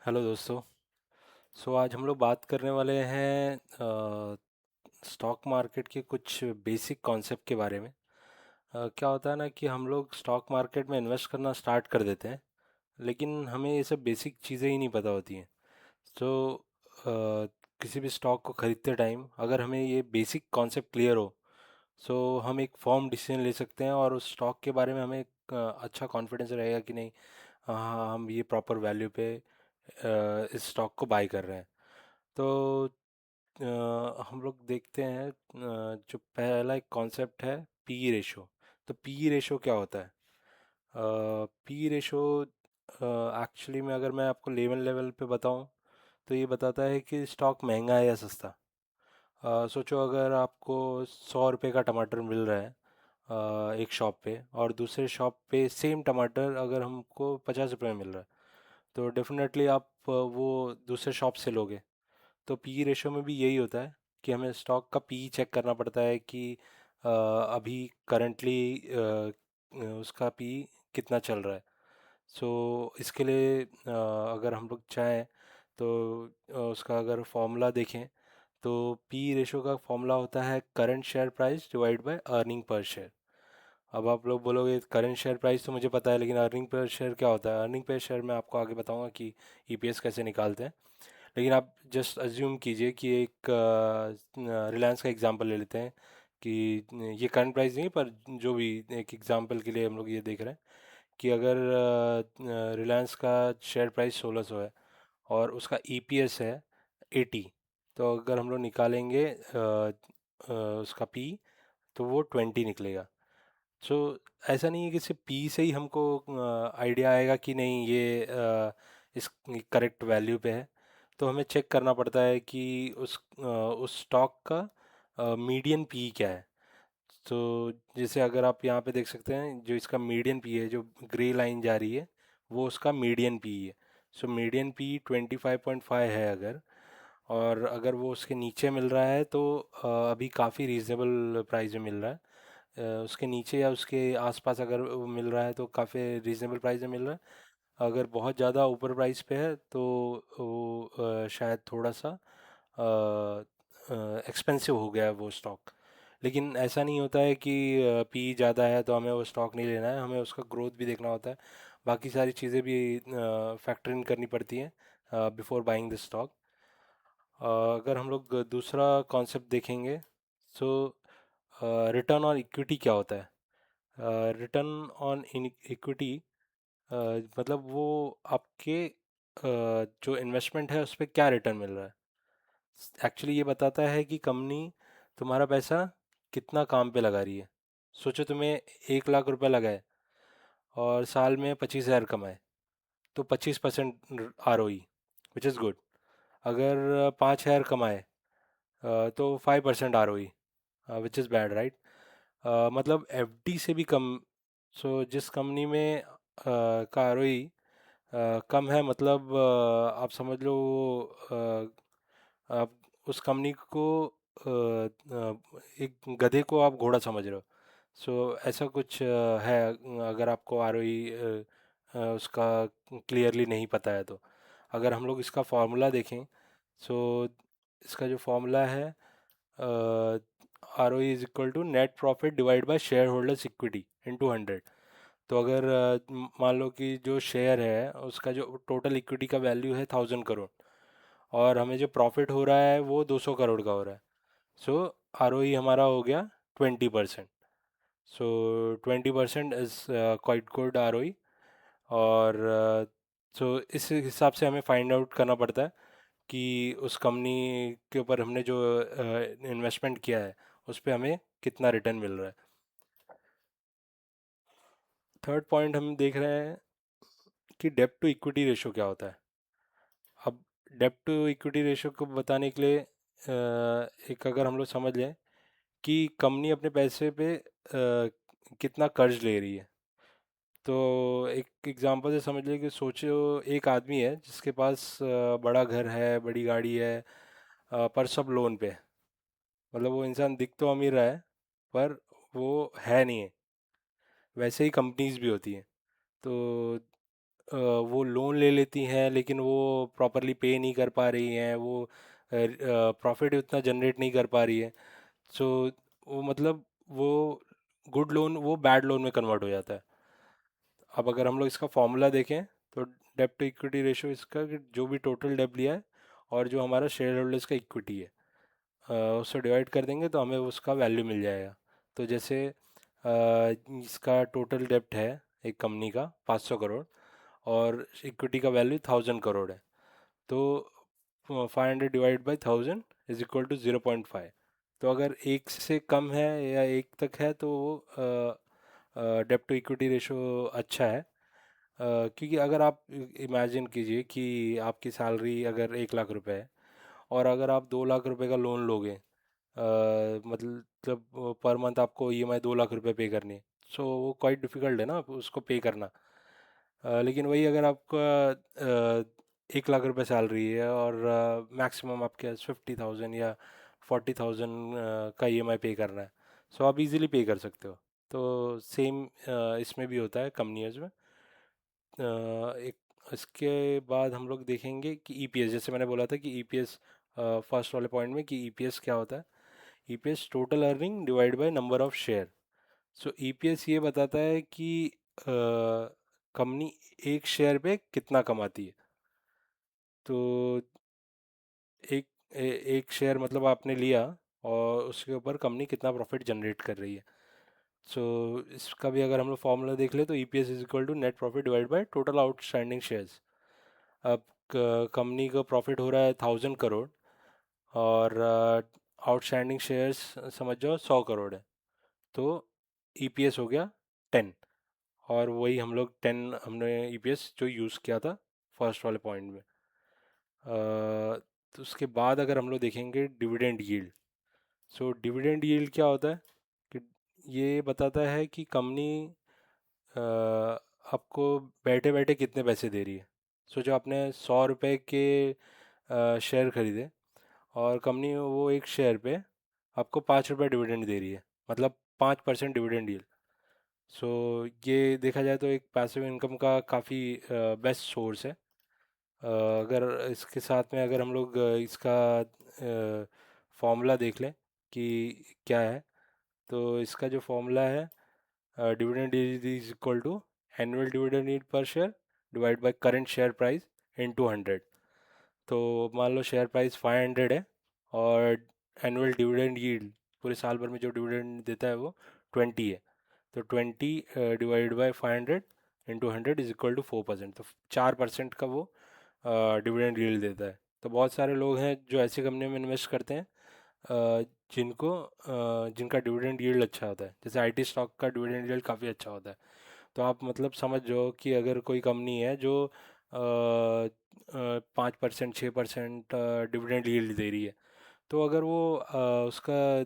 Hello दोस्तों। आज हम लोग बात करने वाले हैं स्टॉक मार्केट के कुछ बेसिक कॉन्सेप्ट के बारे में। क्या होता है ना कि हम लोग स्टॉक मार्केट में इन्वेस्ट करना स्टार्ट कर देते हैं, लेकिन हमें ये सब बेसिक चीज़ें ही नहीं पता होती हैं। तो किसी भी स्टॉक को खरीदते टाइम अगर हमें ये बेसिक कॉन्सेप्ट क्लियर हो, हम एक फॉर्म डिसीजन ले सकते हैं और उस स्टॉक के बारे में हमें एक अच्छा कॉन्फिडेंस रहेगा कि नहीं, हाँ हम ये प्रॉपर वैल्यू पे इस स्टॉक को बाय कर रहे हैं। तो हम लोग देखते हैं, जो पहला एक कॉन्सेप्ट है, पी रेशो। तो पी रेशो क्या होता है? पी रेशो एक्चुअली में अगर मैं आपको लेवल लेवल पे बताऊं, तो ये बताता है कि स्टॉक महंगा है या सस्ता। सोचो अगर आपको 100 रुपये का टमाटर मिल रहा है एक शॉप पे, और दूसरे शॉप पे सेम टमाटर अगर हमको 50 रुपये में मिल रहा है, तो डेफिनेटली आप वो दूसरे शॉप से लोगे। तो पी रेशो में भी यही होता है कि हमें स्टॉक का पी चेक करना पड़ता है कि अभी करंटली उसका पी कितना चल रहा है। इसके लिए अगर हम लोग चाहें तो उसका अगर फॉर्मूला देखें, तो पी रेशो का फॉर्मूला होता है current share price divide by earning per share. अब आप लोग बोलोगे करंट शेयर प्राइस तो मुझे पता है, लेकिन अर्निंग पर शेयर क्या होता है? अर्निंग पर शेयर मैं आपको आगे बताऊंगा कि ईपीएस कैसे निकालते हैं। लेकिन आप जस्ट अज्यूम कीजिए कि एक रिलायंस का एग्जांपल ले लेते हैं कि ये करंट प्राइस नहीं, पर जो भी एक एग्जांपल के लिए हम लोग ये देख रहे हैं कि अगर रिलायंस का शेयर प्राइस 1600 है और उसका ईपीएस है 80, तो अगर हम लोग निकालेंगे उसका पी, तो वो 20 निकलेगा। सो ऐसा नहीं है कि सिर्फ पी से ही हमको आइडिया आएगा कि नहीं ये इस करेक्ट वैल्यू पे है। तो हमें चेक करना पड़ता है कि उस स्टॉक का मीडियन पी क्या है। तो जैसे अगर आप यहाँ पे देख सकते हैं, जो इसका मीडियन पी है, जो ग्रे लाइन जा रही है, वो उसका मीडियन पी है। मीडियन पी 25.5 है अगर, और अगर वो उसके नीचे मिल रहा है तो अभी काफ़ी रीजनेबल प्राइस में मिल रहा है। उसके नीचे या उसके आसपास अगर वो मिल रहा है तो काफ़ी रीजनेबल प्राइस में मिल रहा है। अगर बहुत ज़्यादा ऊपर प्राइस पे है तो वो शायद थोड़ा सा एक्सपेंसिव हो गया है वो स्टॉक। लेकिन ऐसा नहीं होता है कि पी ज़्यादा है तो हमें वो स्टॉक नहीं लेना है, हमें उसका ग्रोथ भी देखना होता है। बाकी सारी चीज़ें भी फैक्टर इन करनी पड़ती हैं बिफोर बाइंग द स्टॉक। अगर हम लोग दूसरा कॉन्सेप्ट देखेंगे, सो रिटर्न ऑन इक्विटी क्या होता है? रिटर्न ऑन इक्विटी मतलब वो आपके जो इन्वेस्टमेंट है उस पर क्या रिटर्न मिल रहा है। एक्चुअली ये बताता है कि कंपनी तुम्हारा पैसा कितना काम पे लगा रही है। सोचो तुम्हें 1 लाख रुपए लगाए और साल में 25,000 कमाए, तो 25% R O E, which is good. अगर 5,000 कमाए तो 5% R O E, which is bad, right? मतलब एफडी से भी कम। जिस कंपनी में का आर ओ ई कम है, मतलब आप समझ लो आप उस कंपनी को एक गधे को आप घोड़ा समझ रहे हो। ऐसा कुछ है। अगर आपको आरओई उसका क्लियरली नहीं पता है तो अगर हम लोग इसका फॉर्मूला देखें, सो इसका जो फॉर्मूला है, R O is equal to net profit divide by shareholders equity into 100। तो अगर मान लो कि जो शेयर है उसका जो टोटल इक्विटी का वैल्यू है 1000 करोड़, और हमें जो प्रॉफिट हो रहा है वो 200 करोड़ का हो रहा है। सो आर ओ ई हमारा हो गया 20%। So 20% is quite good R O E. और इस हिसाब से हमें फाइंड आउट करना पड़ता है कि उस कंपनी के ऊपर हमने जो इन्वेस्टमेंट किया है उस पर हमें कितना रिटर्न मिल रहा है। थर्ड पॉइंट हम देख रहे हैं कि डेब्ट टू इक्विटी रेशो क्या होता है। अब डेब्ट टू इक्विटी रेशो को बताने के लिए एक अगर हम लोग समझ लें कि कंपनी अपने पैसे पे कितना कर्ज ले रही है। तो एक एग्जांपल से समझ लीजिए कि सोचो एक आदमी है जिसके पास बड़ा घर है, बड़ी गाड़ी है, पर सब लोन पे है। मतलब वो इंसान दिख तो अमीर रहा है, पर वो है नहीं है। वैसे ही कंपनीज भी होती हैं। तो वो लोन ले लेती हैं लेकिन वो प्रॉपरली पे नहीं कर पा रही हैं, वो प्रॉफिट उतना जनरेट नहीं कर पा रही है। सो वो मतलब वो गुड लोन वो बैड लोन में कन्वर्ट हो जाता है। अब अगर हम लोग इसका फॉर्मूला देखें तो डेब्ट टू इक्विटी रेशियो इसका कि जो भी टोटल डेब्ट लिया है और जो हमारा शेयर होल्डर्स का इक्विटी है, उससे डिवाइड कर देंगे तो हमें उसका वैल्यू मिल जाएगा। तो जैसे इसका टोटल डेब्ट है एक कंपनी का 500 करोड़ और इक्विटी का वैल्यू 1000 करोड़ है। तो 500 divide by 1000 is equal to 0.5। तो अगर एक से कम है या एक तक है तो वो डेब्ट टू इक्विटी रेशो अच्छा है। क्योंकि अगर आप इमेजिन कीजिए कि आपकी सैलरी अगर 1 लाख रुपए है और अगर आप 2 लाख रुपए का लोन लोगे, मतलब पर मंथ आपको ईएमआई 2 लाख रुपए पे करनी है। सो वो क्वाइट डिफिकल्ट है ना उसको पे करना। लेकिन वही अगर आपका 1 लाख रुपए सैलरी है और मैक्सिमम आपके पास 50,000 या 40,000 का ईएमआई पे करना है, सो आप इजीली पे कर सकते हो। तो सेम इसमें भी होता है कंपनियों में। एक इसके बाद हम लोग देखेंगे कि ईपीएस, जैसे मैंने बोला था कि ईपीएस फर्स्ट वाले पॉइंट में कि ईपीएस क्या होता है। EPS total earning divide by number of share. So EPS ये बताता है कि कंपनी एक शेयर पे कितना कमाती है। तो एक एक शेयर मतलब आपने लिया और उसके ऊपर कंपनी कितना प्रॉफिट जनरेट कर रही है। सो इसका भी अगर हम लोग फॉर्मूला देख ले तो EPS is equal to net profit divide by total outstanding shares. अब कंपनी का प्रॉफिट हो रहा है 1000 करोड़ और आउटस्टैंडिंग शेयर्स समझ जाओ 100 करोड़ है। तो ईपीएस हो गया 10। और वही हम लोग 10 हमने ईपीएस जो यूज़ किया था फर्स्ट वाले पॉइंट में। तो उसके बाद अगर हम लोग देखेंगे dividend yield. So dividend yield क्या होता है कि ये बताता है कि कंपनी आपको बैठे बैठे कितने पैसे दे रही है। सोचो आपने 100 रुपए के शेयर खरीदे और कंपनी वो एक शेयर पे आपको 5 रुपये डिविडेंड दे रही है, मतलब 5% डिविडेंड यील्ड। सो ये देखा जाए तो एक पैसिव इनकम का काफ़ी बेस्ट सोर्स है। अगर इसके साथ में अगर हम लोग इसका फॉर्मूला देख लें कि क्या है, तो इसका जो फॉर्मूला है dividend is equal to annual dividend yield per share divide by current share price into 100। तो मान लो शेयर प्राइस 500 है और एनुअल डिविडेंड यील्ड पूरे साल भर में जो डिविडेंड देता है वो 20 है। तो 20 divide by 500 into 100 is equal to 4%। तो 4% का वो डिविडेंड यील्ड देता है। तो बहुत सारे लोग हैं जो ऐसी कंपनियों में इन्वेस्ट करते हैं जिनका डिविडेंड यील्ड अच्छा होता है। जैसे आईटी स्टॉक का डिविडेंड यील्ड काफ़ी अच्छा होता है। तो आप मतलब समझ जाओ कि अगर कोई कंपनी है जो 5% 6% डिविडेंड यील्ड दे रही है, तो अगर वो उसका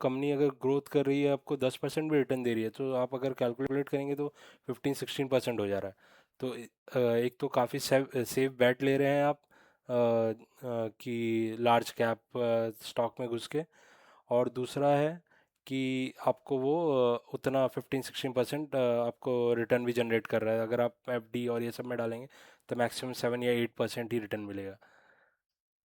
कंपनी अगर ग्रोथ कर रही है आपको 10% भी रिटर्न दे रही है, तो आप अगर कैलकुलेट करेंगे तो 15-16% हो जा रहा है। तो एक तो काफ़ी सेफ बेट ले रहे हैं आप कि लार्ज कैप स्टॉक में घुस के। और दूसरा है कि आपको वो उतना 15-16% आपको रिटर्न भी जनरेट कर रहा है। अगर आप एफडी और ये सब में डालेंगे तो मैक्सिमम 7 या 8% ही रिटर्न मिलेगा।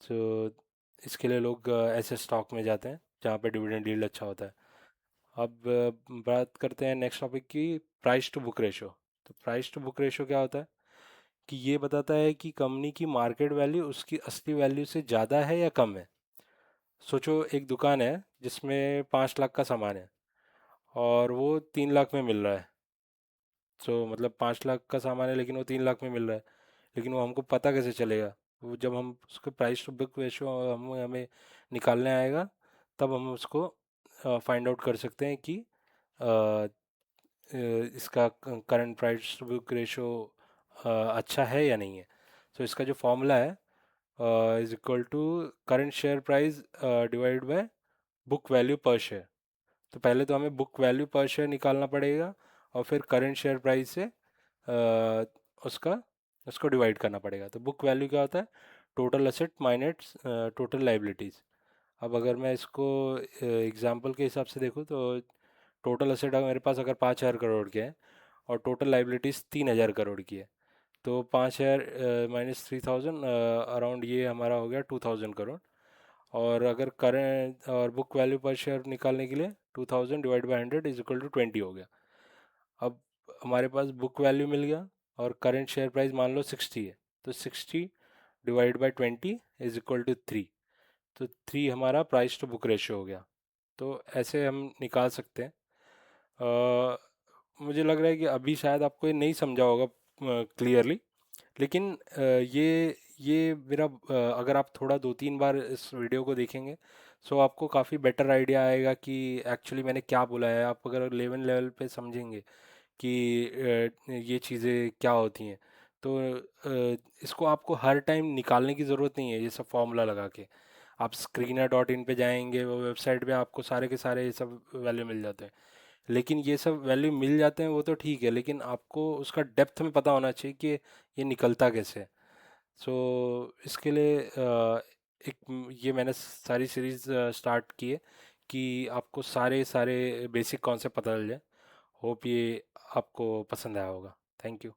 तो इसके लिए लोग ऐसे स्टॉक में जाते हैं जहाँ पे डिविडेंड यील्ड अच्छा होता है। अब बात करते हैं नेक्स्ट टॉपिक की, प्राइस टू बुक रेशो। तो प्राइस टू बुक रेशो क्या होता है कि ये बताता है कि कंपनी की मार्केट वैल्यू उसकी असली वैल्यू से ज़्यादा है या कम है। सोचो एक दुकान है जिसमें 5 लाख का सामान है और वो 3 लाख में मिल रहा है। सो मतलब 5 लाख का सामान है लेकिन वो 3 लाख में मिल रहा है। लेकिन वो हमको पता कैसे चलेगा? वो जब हम उसके प्राइस टू बुक रेशियो हमें हमें निकालने आएगा तब हम उसको फाइंड आउट कर सकते हैं कि अ, इसका current price to book ratio अच्छा है या नहीं है। सो इसका जो फॉर्मूला है is equal to current share price divide by book value per share. तो पहले तो हमें बुक वैल्यू पर शेयर निकालना पड़ेगा और फिर करंट शेयर प्राइस से उसका उसको डिवाइड करना पड़ेगा। तो बुक वैल्यू क्या होता है? Total asset minus total liabilities. अब अगर मैं इसको एग्जांपल के हिसाब से देखूँ तो टोटल असेट मेरे पास अगर 5,000 करोड़ के हैं और टोटल लाइबिलिटीज़ 3,000 करोड़ की है, तो 5,000 माइनस 3,000 अराउंड ये हमारा हो गया 2,000 करोड़। और अगर करेंट और बुक वैल्यू पर शेयर निकालने के लिए 2,000 divide by 100 is equal to 20 हो गया। अब हमारे पास बुक वैल्यू मिल गया और करंट शेयर प्राइस मान लो 60 है, तो 60 divide by 20 is equal to 3। तो 3 हमारा प्राइस टू बुक रेशियो हो गया। तो ऐसे हम निकाल सकते हैं। अ, मुझे लग रहा है कि अभी शायद आपको ये नहीं समझा होगा क्लियरली, लेकिन ये मेरा अगर आप थोड़ा 2-3 बार इस वीडियो को देखेंगे सो आपको काफ़ी बेटर आइडिया आएगा कि एक्चुअली मैंने क्या बोला है। आप अगर लेवल लेवल पे समझेंगे कि ये चीज़ें क्या होती हैं, तो इसको आपको हर टाइम निकालने की ज़रूरत नहीं है ये सब फॉर्मूला लगा के। आप screener.in पे जाएंगे, वो वेबसाइट पे आपको सारे के सारे ये सब वैल्यू मिल जाते हैं। लेकिन ये सब वैल्यू मिल जाते हैं वो तो ठीक है, लेकिन आपको उसका डेप्थ में पता होना चाहिए कि ये निकलता कैसे है। सो इसके लिए ये मैंने सारी सीरीज़ स्टार्ट की है कि आपको सारे सारे बेसिक कॉन्सेप्ट पता चल जाए। होप ये आपको पसंद आया होगा। Thank you.